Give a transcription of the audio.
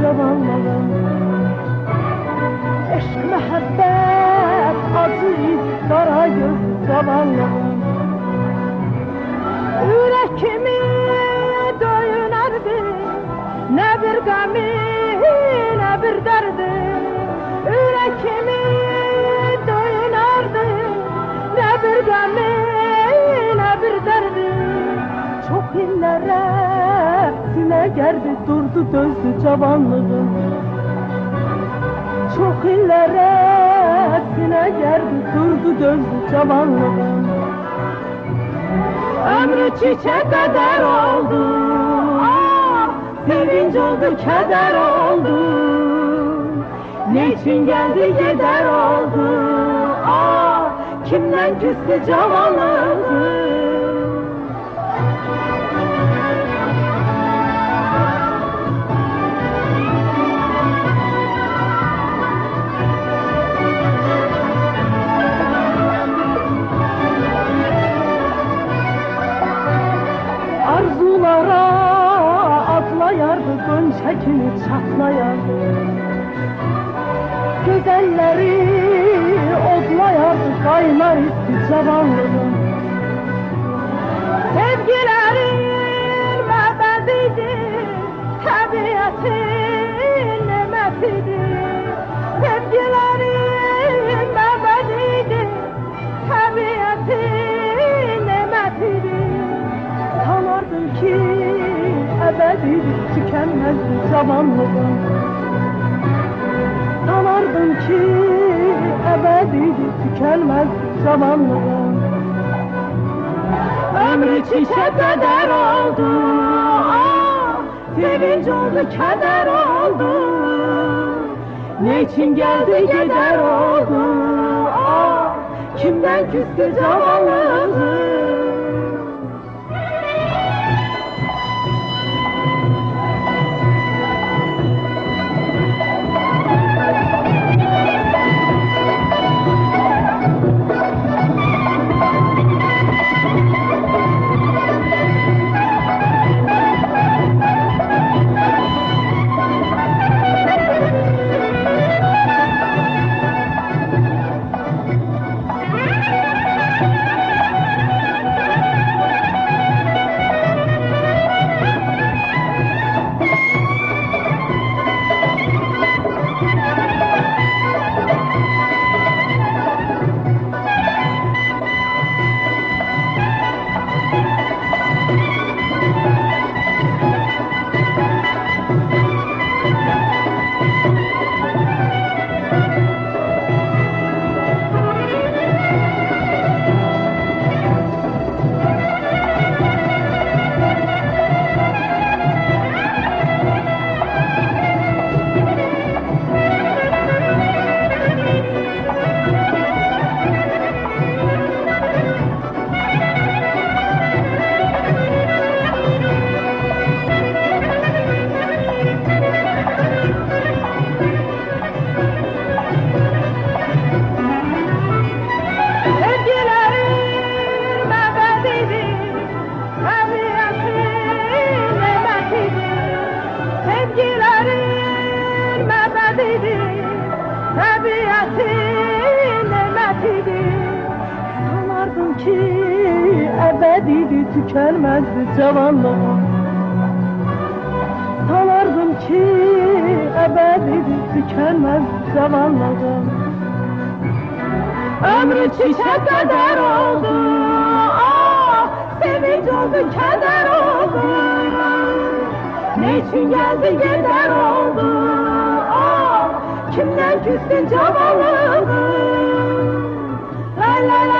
cavanlığım. Eşk mehabbet acı kara göz cavanlığım. Yürekimi döyünerdi, ne bir gami ne bir derdi. Yürekimi döyünerdi, ne bir gami ne bir derdi. Çok illere sine geldi, durdu dözdü cavanlığım. Çok illere sine geldi, durdu dözdü cavanlığım. Ömrü çiçek kadar oldu, ah, sevinç oldu, keder oldu. Ne için geldi gider oldu, ah, kimden küstü cavanlığım. Arzulara atlayardı, gönçekini çatlayardı. Güzelleri odlayardı, kaynar isti cavanlığım. Sevgilerin mebediydi, tabiatın nemesiydi. Sevgilerin mebediydi, tabiatın nemesiydi. Sanardım ki ebedidir, tükenmezdi cavanlığım. Sanardım ki ebedidir, tükenmezdi cavanlığım. Ömrü çiçek kadar oldu, ah, sevinç oldu, keder oldu. Ne için geldi gider oldu, ah, kimden küstü cavanlığım. Tabiatın nemetidir. Sanardım ki ebedidir, tükenmezdi cavanlığım. Sanardım ki ebedidir, tükenmezdi cavanlığım. Ömrü çiçek kadar oldu, ah, sevinç oldu, keder oldu. Ne için geldi gider oldu, ah, kimden küstün cavanlığım. Lay lay lay.